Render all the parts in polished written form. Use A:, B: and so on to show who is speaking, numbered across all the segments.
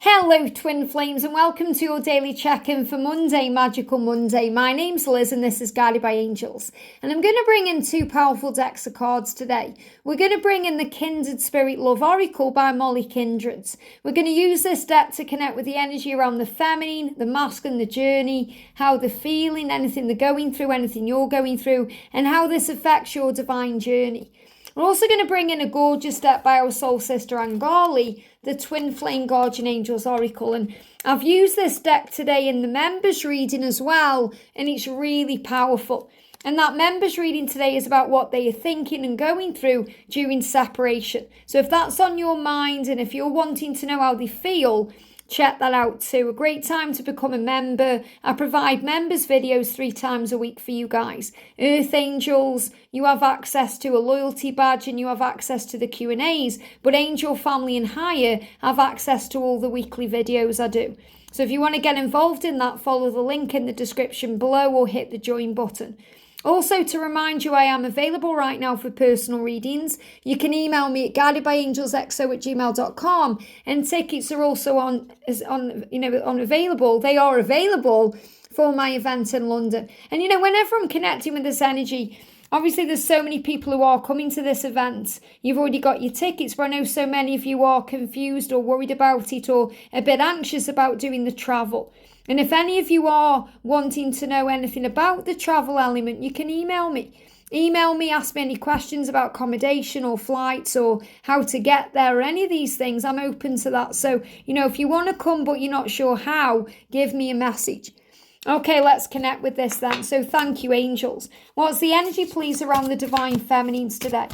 A: Hello Twin Flames and welcome to your daily check-in for Monday, Magical Monday. My name's Liz and this is Guided by Angels. And I'm going to bring in two powerful decks of cards today. We're going to bring in the Kindred Spirit Love Oracle by Mollie Kindreds. We're going to use this deck to connect with the energy around the feminine, the masculine, the journey, how they're feeling, anything they're going through, anything you're going through, and how this affects your divine journey. We're also going to bring in a gorgeous deck by our soul sister Angali, the Twin Flame Guardian Angels Oracle. And I've used this deck today in the members reading as well, and it's really powerful. And that members reading today is about what they are thinking and going through during separation. So if that's on your mind and if you're wanting to know how they feel, check that out too. A great time to become a member. I provide members videos 3 times a week for you guys. Earth Angels, you have access to a loyalty badge and you have access to the Q&As. But Angel Family and Higher have access to all the weekly videos I do. So if you want to get involved in that, follow the link in the description below or hit the join button. Also, to remind you, I am available right now for personal readings. You can email me at guidedbyangelsxo@gmail.com, and tickets are also available. They are available for my event in London. And whenever I'm connecting with this energy, obviously there's so many people who are coming to this event. You've already got your tickets, but I know so many of you are confused or worried about it or a bit anxious about doing the travel. And if any of you are wanting to know anything about the travel element, you can email me. Email me, ask me any questions about accommodation or flights or how to get there or any of these things. I'm open to that. So, if you want to come but you're not sure how, give me a message. Okay, let's connect with this then. So thank you, angels. What's the energy, please, around the divine feminines today?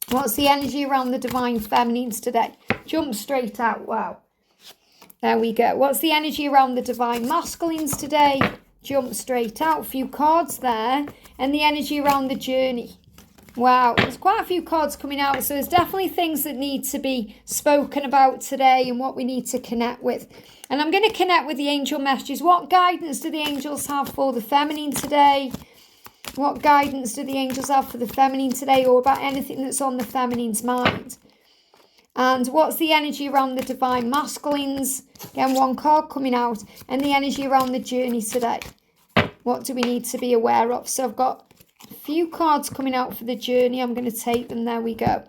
A: What's the energy around the divine feminines today? Jump straight out. Wow. There we go. What's the energy around the divine masculines today? Jump straight out. A few cards there. And the energy around the journey. Wow. There's quite a few cards coming out. So there's definitely things that need to be spoken about today and what we need to connect with. And I'm going to connect with the angel messages. What guidance do the angels have for the feminine today? What guidance do the angels have for the feminine today, or about anything that's on the feminine's mind? And what's the energy around the divine masculines? Again, one card coming out. And the energy around the journey today. What do we need to be aware of? So I've got a few cards coming out for the journey. I'm going to take them. There we go.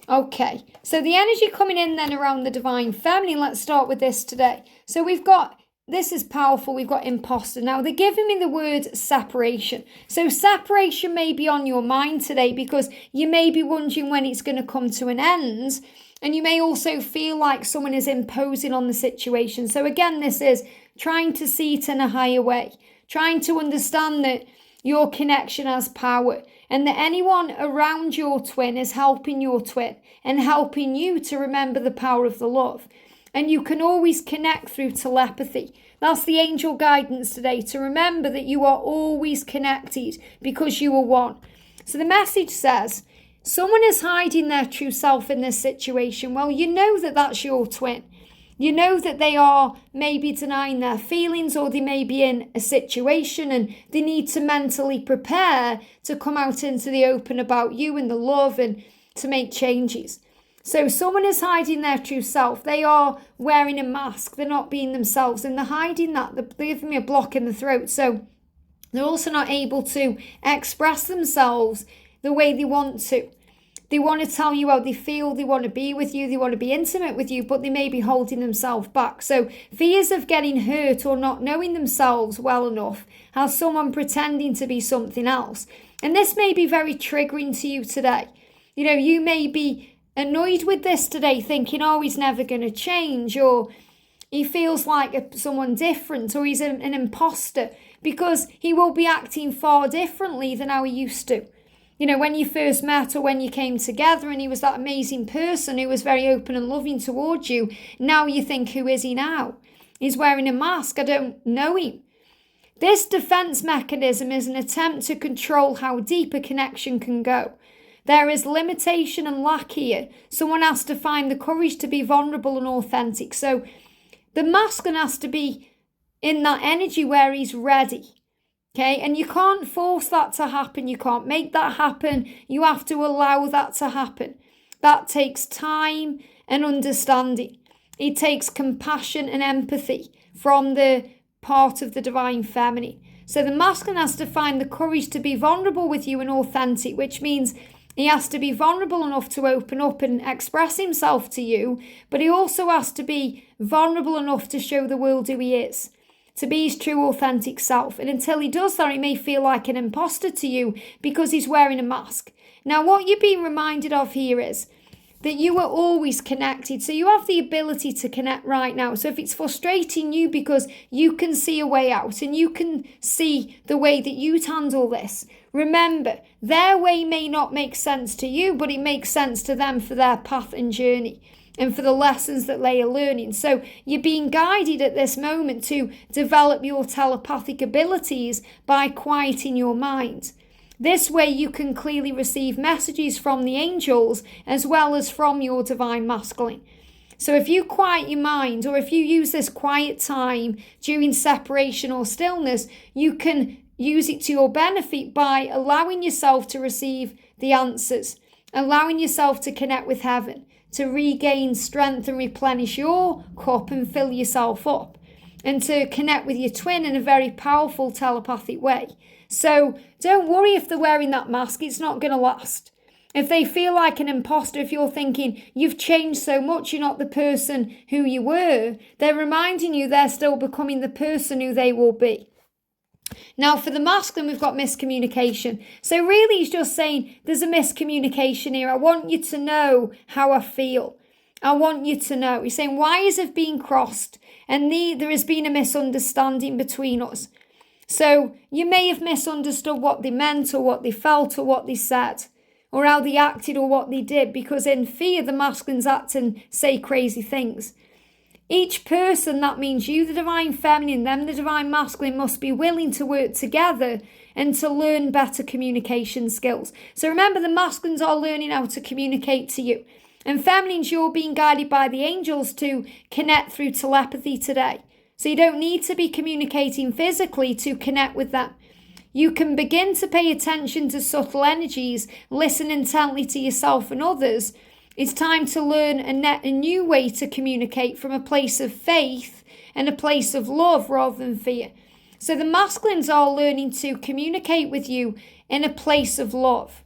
A: Okay. So the energy coming in then around the divine feminine. Let's start with this today. So we've got, this is powerful. We've got imposter. Now they're giving me the word separation. So separation may be on your mind today because you may be wondering when it's going to come to an end. And you may also feel like someone is imposing on the situation. So again, this is trying to see it in a higher way. Trying to understand that your connection has power. And that anyone around your twin is helping your twin. And helping you to remember the power of the love. And you can always connect through telepathy. That's the angel guidance today. To remember that you are always connected because you are one. So the message says, someone is hiding their true self in this situation. Well, you know that that's your twin. You know that they are maybe denying their feelings, or they may be in a situation and they need to mentally prepare to come out into the open about you and the love and to make changes. So someone is hiding their true self. They are wearing a mask. They're not being themselves, and they're hiding that. They're giving me a block in the throat. So they're also not able to express themselves the way they want to. They want to tell you how they feel. They want to be with you. They want to be intimate with you, but they may be holding themselves back. So fears of getting hurt or not knowing themselves well enough has someone pretending to be something else. And this may be very triggering to you today. You may be annoyed with this today, thinking, oh, he's never going to change, or he feels like someone different, or he's an imposter, because he will be acting far differently than how he used to. When you first met or when you came together and he was that amazing person who was very open and loving towards you, now you think, who is he now? He's wearing a mask. I don't know him. This defense mechanism is an attempt to control how deep a connection can go. There is limitation and lack here. Someone has to find the courage to be vulnerable and authentic. So the masculine has to be in that energy where he's ready. Okay, and you can't force that to happen. You can't make that happen. You have to allow that to happen. That takes time and understanding. It takes compassion and empathy from the part of the divine feminine. So the masculine has to find the courage to be vulnerable with you and authentic, which means he has to be vulnerable enough to open up and express himself to you, but he also has to be vulnerable enough to show the world who he is, to be his true authentic self. And until he does that, he may feel like an imposter to you because he's wearing a mask. Now, what you're being reminded of here is that you are always connected. So you have the ability to connect right now. So if it's frustrating you because you can see a way out and you can see the way that you'd handle this, remember, their way may not make sense to you, but it makes sense to them for their path and journey and for the lessons that they are learning. So you're being guided at this moment to develop your telepathic abilities by quieting your mind. This way you can clearly receive messages from the angels as well as from your divine masculine. So if you quiet your mind, or if you use this quiet time during separation or stillness, you can use it to your benefit by allowing yourself to receive the answers, allowing yourself to connect with heaven, to regain strength and replenish your cup and fill yourself up, and to connect with your twin in a very powerful telepathic way. So don't worry if they're wearing that mask, it's not going to last. If they feel like an imposter, if you're thinking you've changed so much, you're not the person who you were, they're reminding you they're still becoming the person who they will be. Now for the masculine, we've got miscommunication. So really he's just saying there's a miscommunication here. I want you to know how I feel. I want you to know. He's saying wires have been crossed and there has been a misunderstanding between us. So you may have misunderstood what they meant or what they felt or what they said or how they acted or what they did, because in fear the masculines act and say crazy things. Each person, that means you the divine feminine, them the divine masculine, must be willing to work together and to learn better communication skills. So remember, the masculines are learning how to communicate to you. And feminines, you're being guided by the angels to connect through telepathy today. So you don't need to be communicating physically to connect with them. You can begin to pay attention to subtle energies, listen intently to yourself and others. It's time to learn a new way to communicate from a place of faith and a place of love rather than fear. So the masculines are learning to communicate with you in a place of love,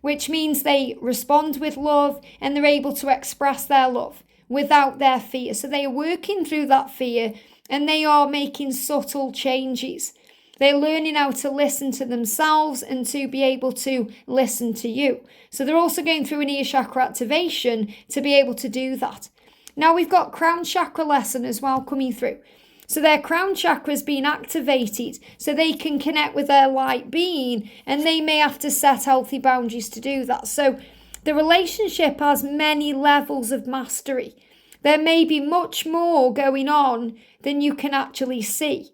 A: which means they respond with love and they're able to express their love without their fear. So they are working through that fear and they are making subtle changes. They're learning how to listen to themselves and to be able to listen to you. So they're also going through an ear chakra activation to be able to do that. Now we've got crown chakra lesson as well coming through. So their crown chakra is being activated so they can connect with their light being, and they may have to set healthy boundaries to do that. So the relationship has many levels of mastery. There may be much more going on than you can actually see.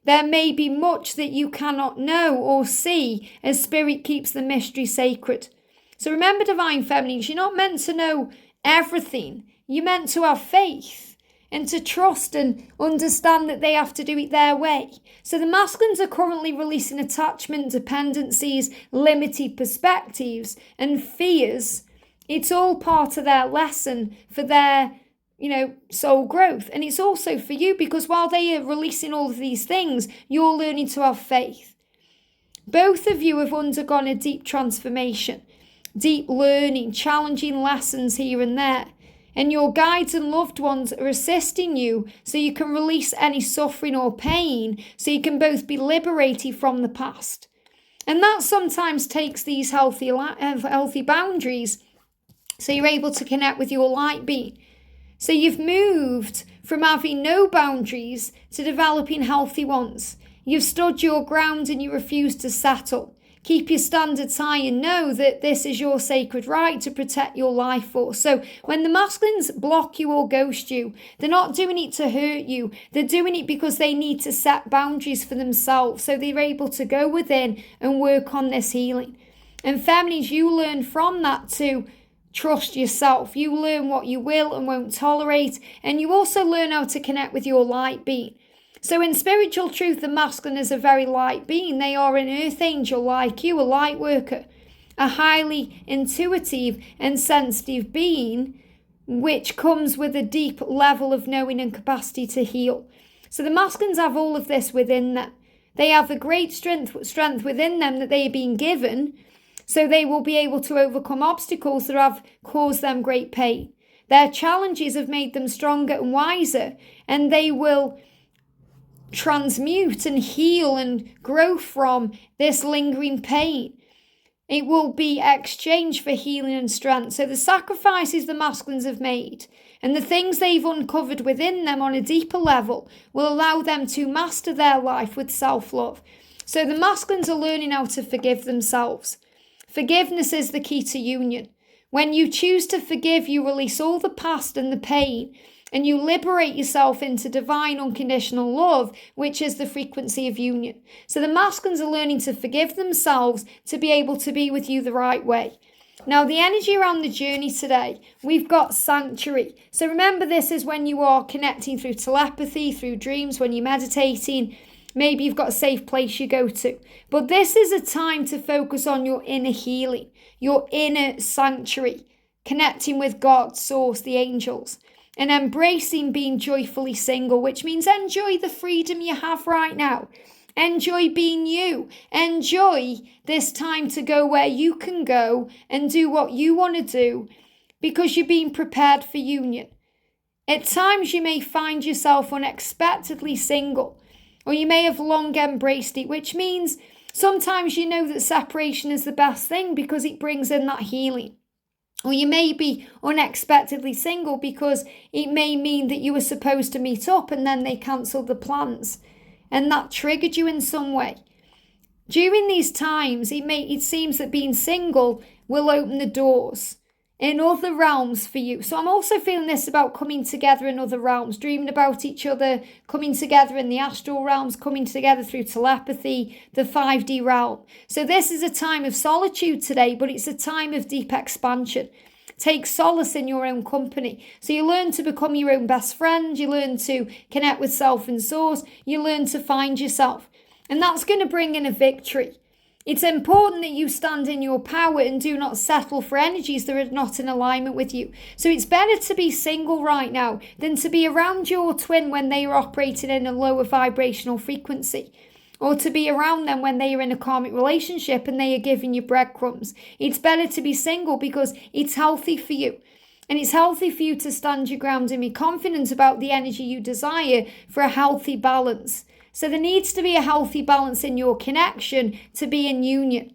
A: There may be much that you cannot know or see as spirit keeps the mystery sacred. So remember, divine feminines, you're not meant to know everything. You're meant to have faith and to trust and understand that they have to do it their way. So the masculines are currently releasing attachment, dependencies, limited perspectives and fears. It's all part of their lesson for their soul growth. And it's also for you, because while they are releasing all of these things, you're learning to have faith. Both of you have undergone a deep transformation, deep learning, challenging lessons here and there. And your guides and loved ones are assisting you so you can release any suffering or pain, so you can both be liberated from the past. And that sometimes takes these healthy boundaries, so you're able to connect with your light being. So you've moved from having no boundaries to developing healthy ones. You've stood your ground and you refuse to settle. Keep your standards high and know that this is your sacred right to protect your life force. So when the masculines block you or ghost you, they're not doing it to hurt you. They're doing it because they need to set boundaries for themselves so they're able to go within and work on this healing. And feminines, you learn from that to trust yourself. You learn what you will and won't tolerate, and you also learn how to connect with your light being. So in spiritual truth, the masculine is a very light being. They are an earth angel like you, a light worker, a highly intuitive and sensitive being which comes with a deep level of knowing and capacity to heal. So the masculines have all of this within them. They have a great strength within them that they are being given, so they will be able to overcome obstacles that have caused them great pain. Their challenges have made them stronger and wiser, and they will transmute and heal and grow from this lingering pain. It will be exchanged for healing and strength. So the sacrifices the masculines have made and the things they've uncovered within them on a deeper level will allow them to master their life with self-love. So the masculines are learning how to forgive themselves. Forgiveness is the key to union. When you choose to forgive, you release all the past and the pain, and you liberate yourself into divine unconditional love, which is the frequency of union. So the masculines are learning to forgive themselves to be able to be with you the right way. Now, the energy around the journey today, we've got sanctuary. So remember, this is when you are connecting through telepathy, through dreams, when you're meditating. Maybe you've got a safe place you go to. But this is a time to focus on your inner healing, your inner sanctuary, connecting with God, Source, the angels, and embracing being joyfully single, which means enjoy the freedom you have right now. Enjoy being you. Enjoy this time to go where you can go and do what you want to do because you're being prepared for union. At times you may find yourself unexpectedly single, or you may have long embraced it, which means sometimes you know that separation is the best thing because it brings in that healing. Or you may be unexpectedly single because it may mean that you were supposed to meet up and then they cancelled the plans. And that triggered you in some way. During these times, it seems that being single will open the doors in other realms for you. So I'm also feeling this about coming together in other realms, dreaming about each other, coming together in the astral realms, coming together through telepathy, the 5D realm. So this is a time of solitude today, but it's a time of deep expansion. Take solace in your own company. So you learn to become your own best friend. You learn to connect with self and source. You learn to find yourself. And that's going to bring in a victory. It's important that you stand in your power and do not settle for energies that are not in alignment with you. So it's better to be single right now than to be around your twin when they are operating in a lower vibrational frequency, or to be around them when they are in a karmic relationship and they are giving you breadcrumbs. It's better to be single because it's healthy for you. And it's healthy for you to stand your ground and be confident about the energy you desire for a healthy balance. So there needs to be a healthy balance in your connection to be in union.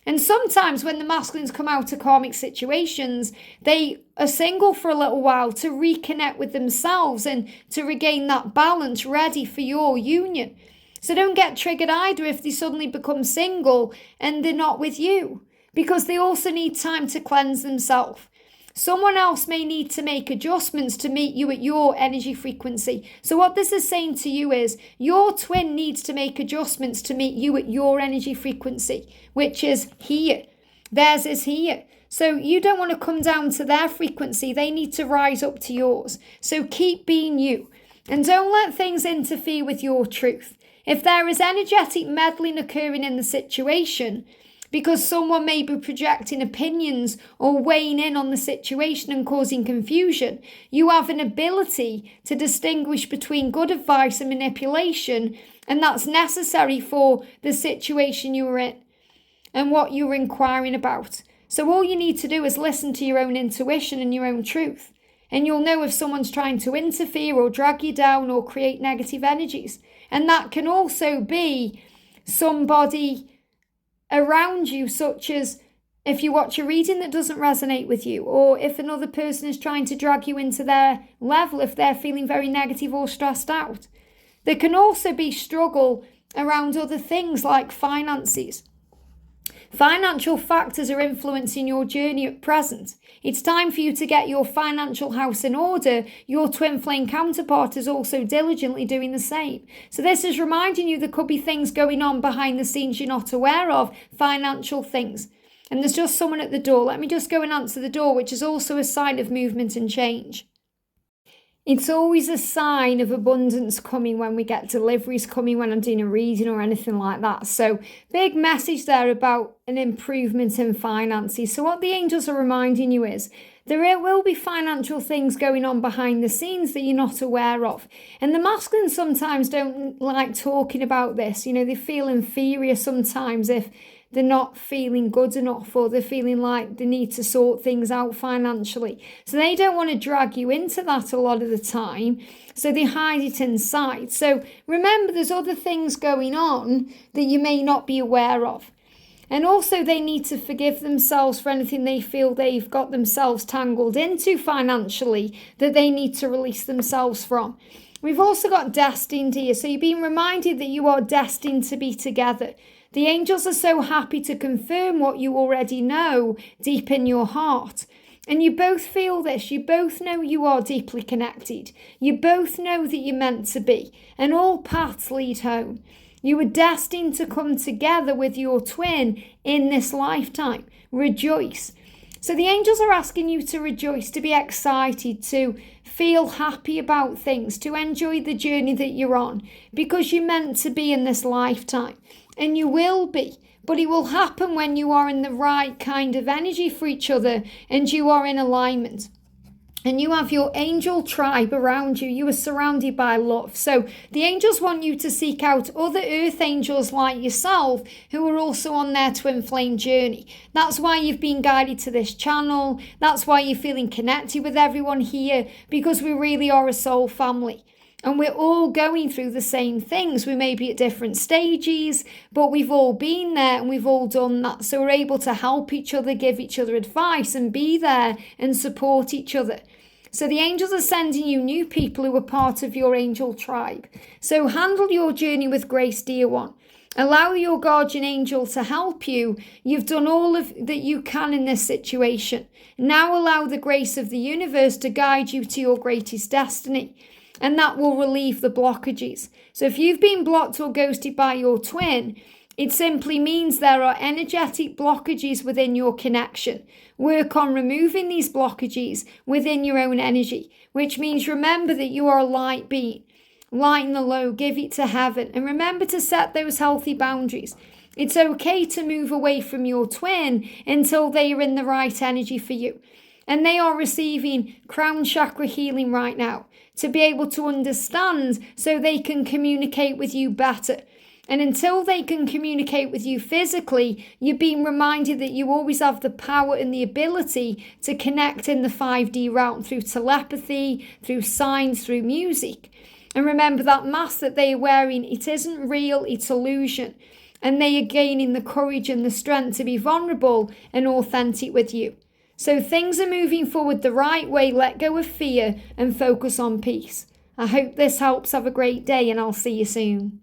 A: And sometimes when the masculines come out of karmic situations, they are single for a little while to reconnect with themselves and to regain that balance ready for your union. So don't get triggered either if they suddenly become single and they're not with you, because they also need time to cleanse themselves. Someone else may need to make adjustments to meet you at your energy frequency. So what this is saying to you is your twin needs to make adjustments to meet you at your energy frequency, which is here. Theirs is here. So you don't want to come down to their frequency. They need to rise up to yours. So keep being you and don't let things interfere with your truth. If there is energetic meddling occurring in the situation, because someone may be projecting opinions or weighing in on the situation and causing confusion, you have an ability to distinguish between good advice and manipulation, and that's necessary for the situation you are in and what you're inquiring about. So all you need to do is listen to your own intuition and your own truth, and you'll know if someone's trying to interfere or drag you down or create negative energies. And that can also be somebody around you, such as if you watch a reading that doesn't resonate with you, or if another person is trying to drag you into their level, if they're feeling very negative or stressed out. There can also be struggle around other things like finances. Financial factors are influencing your journey at present. It's time for you to get your financial house in order. Your twin flame counterpart is also diligently doing the same. So this is reminding you there could be things going on behind the scenes you're not aware of, financial things. And there's just someone at the door. Let me just go and answer the door, which is also a sign of movement and change. It's always a sign of abundance coming when we get deliveries coming when I'm doing a reading or anything like that. So big message there about an improvement in finances. So what the angels are reminding you is There will be financial things going on behind the scenes that you're not aware of. And the masculine sometimes don't like talking about this. They feel inferior sometimes if they're not feeling good enough, or they're feeling like they need to sort things out financially. So they don't want to drag you into that a lot of the time. So they hide it inside. So remember, there's other things going on that you may not be aware of. And also they need to forgive themselves for anything they feel they've got themselves tangled into financially that they need to release themselves from. We've also got destined here. So you're being reminded that you are destined to be together. The angels are so happy to confirm what you already know deep in your heart. And you both feel this. You both know you are deeply connected. You both know that you're meant to be. And all paths lead home. You were destined to come together with your twin in this lifetime. Rejoice. So the angels are asking you to rejoice, to be excited, to feel happy about things, to enjoy the journey that you're on, because you're meant to be in this lifetime. And you will be, but it will happen when you are in the right kind of energy for each other and you are in alignment. And you have your angel tribe around you. You are surrounded by love. So the angels want you to seek out other earth angels like yourself who are also on their twin flame journey. That's why you've been guided to this channel. That's why you're feeling connected with everyone here, because we really are a soul family. And we're all going through the same things. We may be at different stages, but we've all been there and we've all done that. So we're able to help each other, give each other advice and be there and support each other. So the angels are sending you new people who are part of your angel tribe. So handle your journey with grace, dear one. Allow your guardian angel to help you. You've done all of that you can in this situation. Now allow the grace of the universe to guide you to your greatest destiny. And that will relieve the blockages. So if you've been blocked or ghosted by your twin, it simply means there are energetic blockages within your connection. Work on removing these blockages within your own energy, which means remember that you are a light being. Lighten the load, give it to heaven, and remember to set those healthy boundaries. It's okay to move away from your twin until they are in the right energy for you. And they are receiving crown chakra healing right now to be able to understand so they can communicate with you better. And until they can communicate with you physically, you're being reminded that you always have the power and the ability to connect in the 5D realm through telepathy, through signs, through music. And remember that mask that they are wearing, it isn't real, it's illusion. And they are gaining the courage and the strength to be vulnerable and authentic with you. So things are moving forward the right way. Let go of fear and focus on peace. I hope this helps. Have a great day and I'll see you soon.